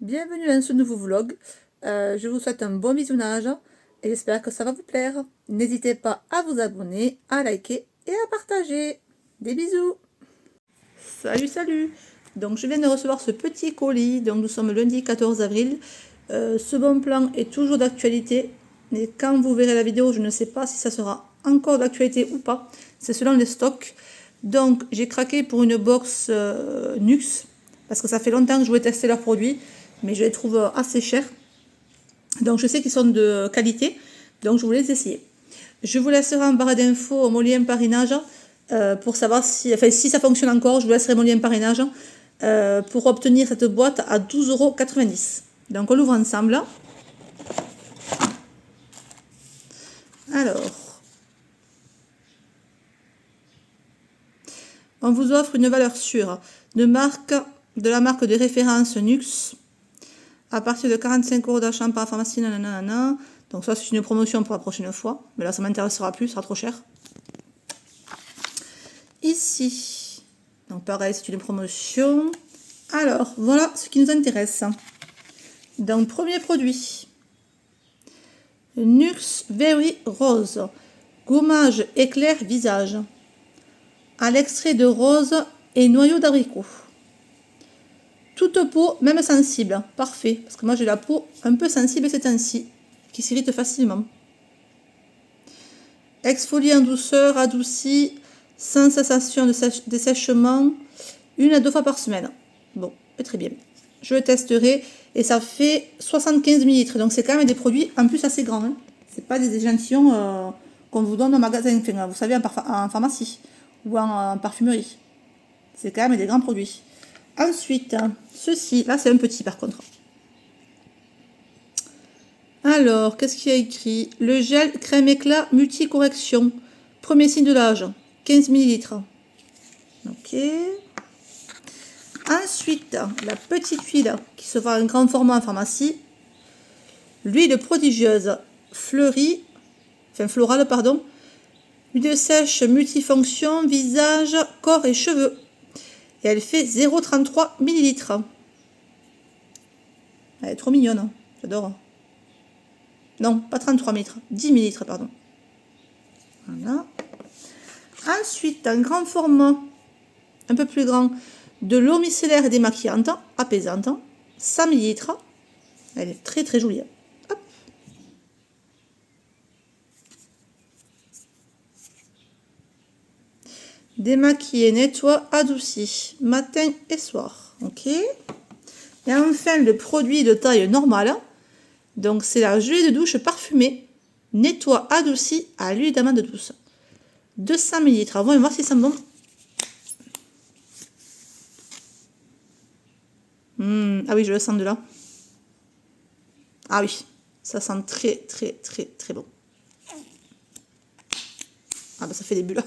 Bienvenue dans ce nouveau vlog. Je vous souhaite un bon visionnage et j'espère que ça va vous plaire. N'hésitez pas à vous abonner, à liker et à partager. Des bisous. Salut. Donc je viens de recevoir ce petit colis. Donc nous sommes lundi 14 avril. Ce bon plan est toujours d'actualité. Mais quand vous verrez la vidéo, je ne sais pas si ça sera encore d'actualité ou pas. C'est selon les stocks. Donc j'ai craqué pour une box Nux. Parce que ça fait longtemps que je voulais tester leurs produits. Mais je les trouve assez chers. Donc je sais qu'ils sont de qualité. Donc je voulais les essayer. Je vous laisserai en barre d'infos mon lien parrainage. Pour savoir si ça fonctionne encore. Je vous laisserai mon lien parrainage. Pour obtenir cette boîte à 12,90 €. Donc on l'ouvre ensemble. Alors, on vous offre une valeur sûre de la marque de référence Nux à partir de 45 € d'achat par pharmacie. Nanana. Donc ça c'est une promotion pour la prochaine fois, mais là ça m'intéressera plus, ça sera trop cher. Ici, donc pareil, c'est une promotion. Alors voilà ce qui nous intéresse. Donc premier produit, Nux Very Rose, gommage éclair visage, à l'extrait de rose et noyau d'abricot. Toute peau, même sensible, parfait, parce que moi j'ai la peau un peu sensible ces temps-ci, qui s'irrite facilement. Exfolie en douceur, adouci, sans sensation de dessèchement, 1 à 2 fois par semaine. Bon, très bien. Je le testerai et ça fait 75 ml. Donc c'est quand même des produits en plus assez grands. Hein. C'est pas des échantillons qu'on vous donne au magasin, enfin, vous savez, en pharmacie ou en parfumerie. C'est quand même des grands produits. Ensuite, ceci, là c'est un petit par contre. Alors, qu'est-ce qu'il y a écrit? Le gel crème éclat multi-correction. Premier signe de l'âge, 15 ml. Ok. Ensuite, la petite huile qui se vend en grand format en pharmacie. L'huile prodigieuse fleurie, florale, pardon. Huile sèche multifonction, visage, corps et cheveux. Et elle fait 0,33 ml. Elle est trop mignonne, hein, j'adore. Non, pas 33 ml, 10 ml, pardon. Voilà. Ensuite, un grand format, un peu plus grand, de l'eau micellaire et démaquillante, apaisante, 100 ml. Elle est très très jolie. Hop. Démaquiller, nettoie, adouci, matin et soir. Ok. Et enfin, le produit de taille normale. Donc, c'est la gelée de douche parfumée. Nettoie, adouci à l'huile d'amande douce. 200 ml. On va voir si ça sent bon. Ah oui, je le sens de là. Ah oui, ça sent très très très très bon. Ah bah ça fait des bulles.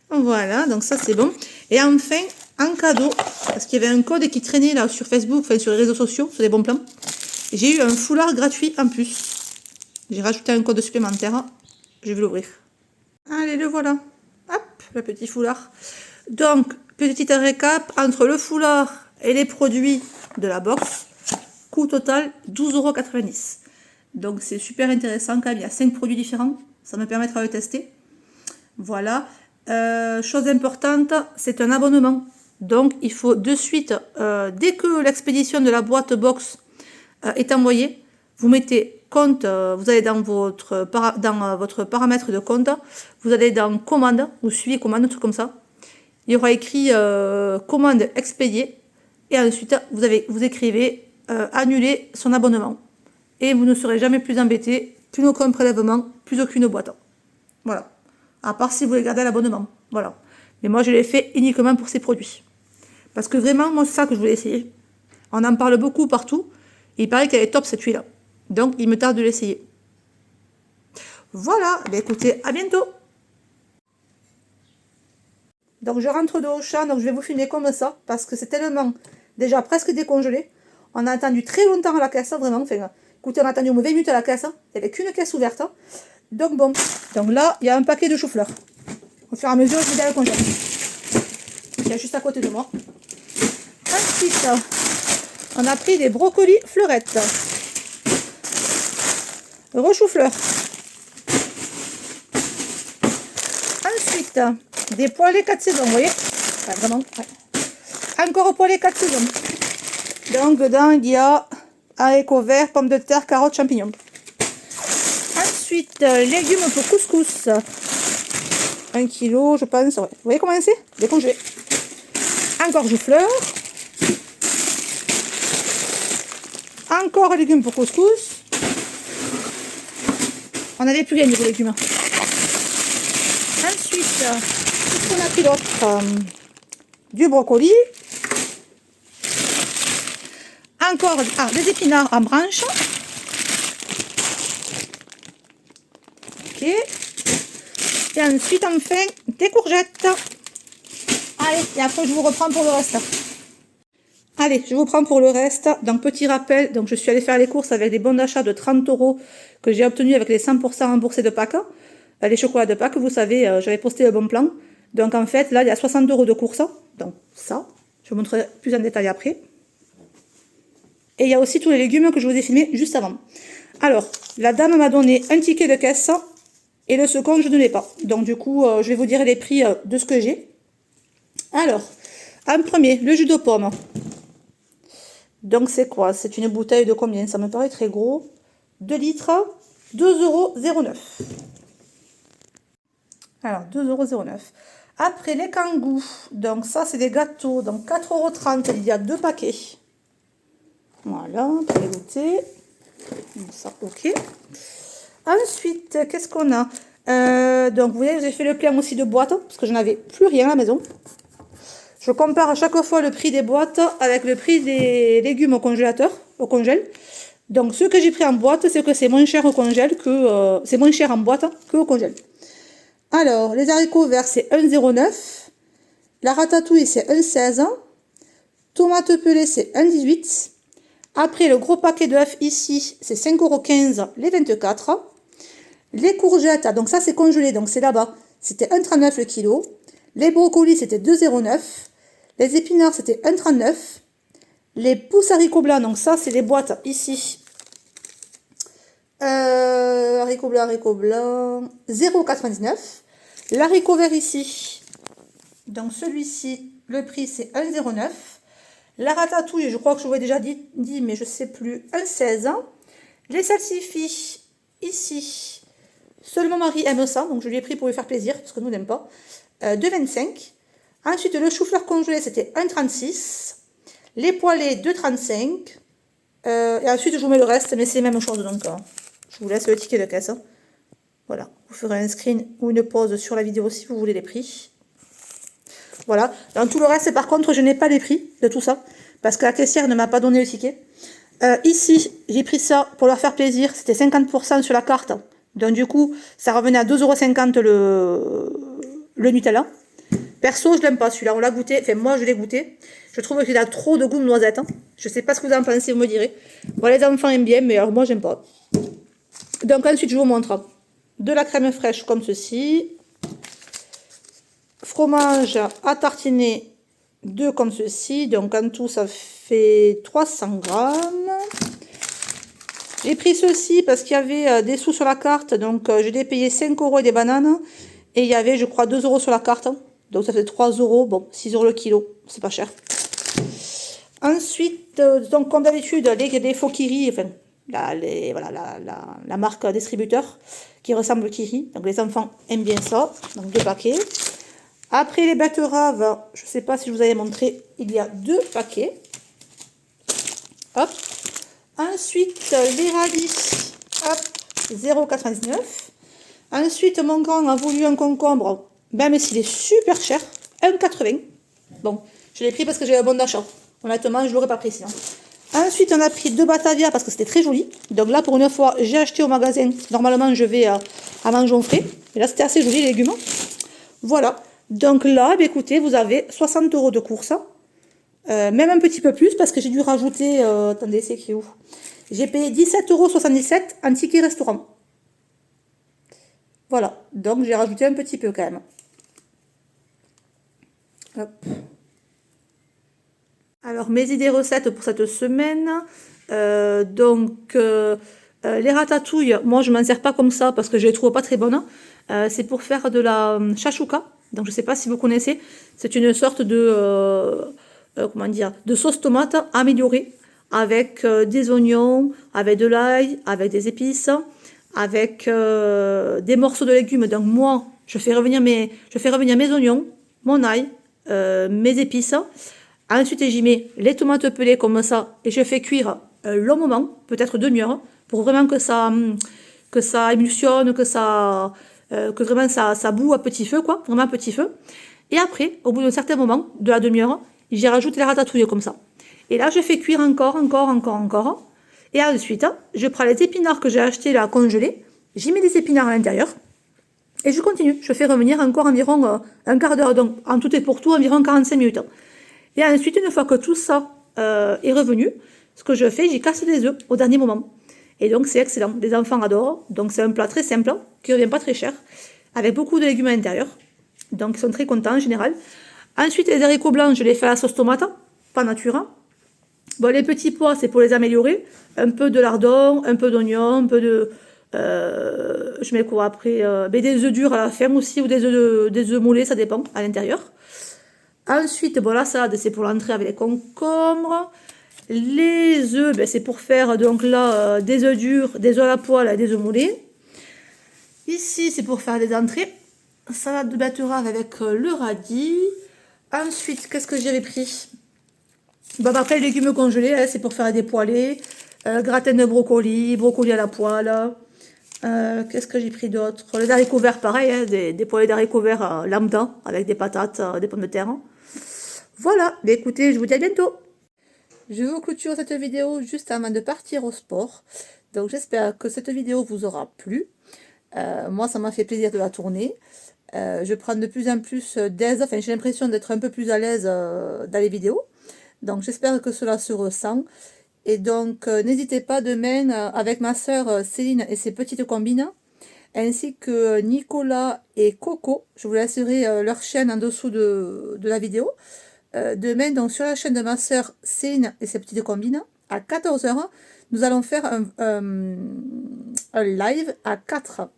Voilà, donc ça c'est bon. Et enfin, en cadeau, parce qu'il y avait un code qui traînait là sur Facebook, enfin sur les réseaux sociaux, sur les bons plans. J'ai eu un foulard gratuit en plus. J'ai rajouté un code supplémentaire. Je vais l'ouvrir. Allez, le voilà. Hop, le petit foulard. Donc, petit récap, entre le foulard et les produits de la box, coût total 12,90 €. Donc c'est super intéressant quand même, il y a 5 produits différents, ça me permettra de le tester. Voilà. Chose importante, c'est un abonnement. Donc il faut de suite, dès que l'expédition de la boîte box est envoyée, vous mettez compte, vous allez dans votre paramètre de compte, vous allez dans commande, ou suivi commande, un truc comme ça. Il y aura écrit commande expédiée et ensuite vous écrivez annuler son abonnement. Et vous ne serez jamais plus embêté, plus aucun prélèvement, plus aucune boîte. Voilà. À part si vous voulez garder l'abonnement. Voilà. Mais moi je l'ai fait uniquement pour ces produits. Parce que vraiment, moi c'est ça que je voulais essayer. On en parle beaucoup partout. Et il paraît qu'elle est top cette huile. Donc il me tarde de l'essayer. Voilà. Ben, écoutez, à bientôt. Donc je rentre de Auchan, donc je vais vous filmer comme ça, parce que c'est tellement déjà presque décongelé. On a attendu très longtemps à la caisse, vraiment. Enfin, écoutez, on a attendu au moins 20 minutes à la caisse. Il n'y avait qu'une caisse ouverte. Donc bon, donc là, il y a un paquet de choux-fleurs. Au fur et à mesure, je vais dans le congèle. Il y a juste à côté de moi. Ensuite, On a pris des brocolis fleurettes. Rechou-fleur. Ensuite, des poêlés 4 saisons, vous voyez? Ouais, vraiment, ouais. Encore poêlés 4 saisons. Donc, dedans, il y a haricots verts, pommes de terre, carottes, champignons. Ensuite, légumes pour couscous. 1 kg, je pense. Ouais. Vous voyez comment c'est? Décongelé. Encore chou-fleur. Encore légumes pour couscous. On n'avait plus rien niveau légumes. Ensuite, qu'est-ce qu'on a pris d'autre? Du brocoli. Encore des épinards en branche. Ok. Et ensuite, enfin, des courgettes. Allez, et après, je vous reprends pour le reste. Allez, je vous prends pour le reste. Donc, petit rappel, donc je suis allée faire les courses avec des bons d'achat de 30 € que j'ai obtenus avec les 100% remboursés de Pâques. Les chocolats de Pâques, vous savez, j'avais posté le bon plan. Donc, en fait, là, il y a 60 € de courses. Donc, ça, je vous montrerai plus en détail après. Et il y a aussi tous les légumes que je vous ai filmés juste avant. Alors, la dame m'a donné un ticket de caisse et le second, je ne l'ai pas. Donc, du coup, je vais vous dire les prix de ce que j'ai. Alors, en premier, le jus de pomme. Donc, c'est quoi? C'est une bouteille de combien? Ça me paraît très gros. 2 litres, 2,09 €. Alors, 2,09 €. Après, les kangous. Donc, ça, c'est des gâteaux. Donc, 4,30 €. Il y a 2 paquets. Voilà, pour les goûter. Ça, ok. Ensuite, qu'est-ce qu'on a? Donc, vous voyez, j'ai fait le plein aussi de boîtes, parce que je n'avais plus rien à la maison. Je compare à chaque fois le prix des boîtes avec le prix des légumes au congélateur, au congèle. Donc, ce que j'ai pris en boîte, c'est que c'est moins cher au congèle que... c'est moins cher en boîte qu'au congèle. Alors, les haricots verts, c'est 1,09 €. La ratatouille, c'est 1,16 €. Tomates pelées, c'est 1,18 €. Après, le gros paquet d'œufs ici, c'est 5,15 € les 24. Les courgettes, donc ça c'est congelé, donc c'est là-bas, c'était 1,39 € le kilo. Les brocolis, c'était 2,09 €. Les épinards, c'était 1,39 €. Les pousses haricots blancs, donc ça c'est les boîtes ici. Haricots blancs, 0,99 €. L'haricot vert ici, donc celui-ci, le prix c'est 1,09 €. La ratatouille, je crois que je vous ai déjà dit, mais je ne sais plus, 1,16 €. Les salsifis, ici, seul mon mari aime ça, donc je lui ai pris pour lui faire plaisir, parce que nous, on n'aime pas. 2,25 €. Ensuite, le chou-fleur congelé, c'était 1,36 €. Les poêlés, 2,35 €. Et ensuite, je vous mets le reste, mais c'est les mêmes choses, donc je vous laisse le ticket de caisse. Voilà, vous ferez un screen ou une pause sur la vidéo si vous voulez les prix. Voilà, dans tout le reste, par contre, je n'ai pas les prix de tout ça, parce que la caissière ne m'a pas donné le ticket. Ici, j'ai pris ça pour leur faire plaisir, c'était 50% sur la carte, donc du coup, ça revenait à 2,50 € le Nutella. Perso, je l'aime pas celui-là, on l'a goûté, enfin moi je l'ai goûté, je trouve qu'il a trop de goût de noisette. Je sais pas ce que vous en pensez, vous me direz. Bon, les enfants aiment bien, mais alors moi j'aime pas. Donc ensuite, je vous montre de la crème fraîche comme ceci. Fromage à tartiner 2 comme ceci, donc en tout ça fait 300 grammes. J'ai pris ceci parce qu'il y avait des sous sur la carte, donc je l'ai payé 5 € et des bananes, et il y avait je crois 2 € sur la carte, donc ça fait 3 €, bon 6 € le kilo, c'est pas cher. Ensuite, donc comme d'habitude, les faux Kiri, enfin la marque distributeur qui ressemble au Kiri, donc les enfants aiment bien ça, donc 2 paquets. Après les betteraves, je ne sais pas si je vous avais montré, il y a 2 paquets. Hop. Ensuite, les radis, hop, 0,99 €. Ensuite, mon grand a voulu un concombre, même s'il est super cher, 1,80 €. Bon, je l'ai pris parce que j'ai un bon d'achat. Honnêtement, je ne l'aurais pas pris sinon. Ensuite, on a pris 2 Batavia parce que c'était très joli. Donc là, pour une fois, j'ai acheté au magasin. Normalement, je vais à Mangeon-Frais. Et là, c'était assez joli, les légumes. Voilà. Donc là, écoutez, vous avez 60 € de course. Même un petit peu plus parce que j'ai dû rajouter... attendez, c'est écrit où? J'ai payé 17,77 € en ticket restaurant. Voilà. Donc j'ai rajouté un petit peu quand même. Hop. Alors, mes idées recettes pour cette semaine. Les ratatouilles, moi je m'en sers pas comme ça parce que je les trouve pas très bonnes. C'est pour faire de la chachouka. Donc je sais pas si vous connaissez. C'est une sorte de comment dire, de sauce tomate améliorée avec des oignons, avec de l'ail, avec des épices, avec des morceaux de légumes. Donc moi, je fais revenir mes oignons, mon ail, mes épices. Ensuite, j'y mets les tomates pelées comme ça et je fais cuire un long moment, peut-être 2 heures, pour vraiment que ça émulsionne, que vraiment ça bout à petit feu, quoi, vraiment à petit feu. Et après, au bout d'un certain moment, de la demi-heure, j'y rajoute les ratatouilles comme ça. Et là, je fais cuire encore. Et ensuite, je prends les épinards que j'ai achetés là congelés, j'y mets des épinards à l'intérieur. Et je continue, je fais revenir encore environ un quart d'heure, donc en tout et pour tout environ 45 minutes. Et ensuite, une fois que tout ça est revenu, ce que je fais, j'y casse les œufs au dernier moment. Et donc, c'est excellent. Les enfants adorent. Donc, c'est un plat très simple, qui ne revient pas très cher, avec beaucoup de légumes à l'intérieur. Donc, ils sont très contents en général. Ensuite, les haricots blancs, je les fais à la sauce tomate, pas nature. Bon, les petits pois, c'est pour les améliorer. Un peu de lardon, un peu d'oignon, un peu de... je mets quoi après des œufs durs à la fin aussi, ou des œufs mollets, ça dépend, à l'intérieur. Ensuite, bon, la salade, c'est pour l'entrée avec les concombres. Les œufs, ben, c'est pour faire donc là des œufs durs, des œufs à la poêle et des œufs mollets. Ici, c'est pour faire les entrées. Salade de betterave avec le radis. Ensuite, qu'est-ce que j'avais pris? Bon, après, les légumes congelés, hein, c'est pour faire des poêlés. Gratin de brocoli à la poêle. Qu'est-ce que j'ai pris d'autre? Les haricots verts, pareil, hein, des poêlés d'haricots verts lambda avec des patates, des pommes de terre. Voilà, mais écoutez, je vous dis à bientôt. Je vous clôture cette vidéo juste avant de partir au sport. Donc j'espère que cette vidéo vous aura plu. Moi, ça m'a fait plaisir de la tourner. Je prends de plus en plus d'aise, enfin j'ai l'impression d'être un peu plus à l'aise dans les vidéos. Donc j'espère que cela se ressent. Et donc n'hésitez pas demain avec ma soeur Céline et ses petites combines, ainsi que Nicolas et Coco. Je vous laisserai leur chaîne en dessous de la vidéo. Demain, donc sur la chaîne de ma soeur Céline et ses petites combines, à 14h, nous allons faire un live à 4.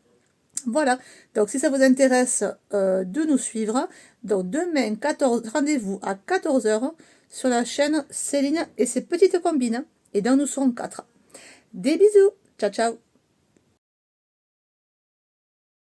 Voilà, donc si ça vous intéresse de nous suivre, donc demain, rendez-vous à 14h sur la chaîne Céline et ses petites combines. Et donc nous serons 4. Des bisous, ciao ciao.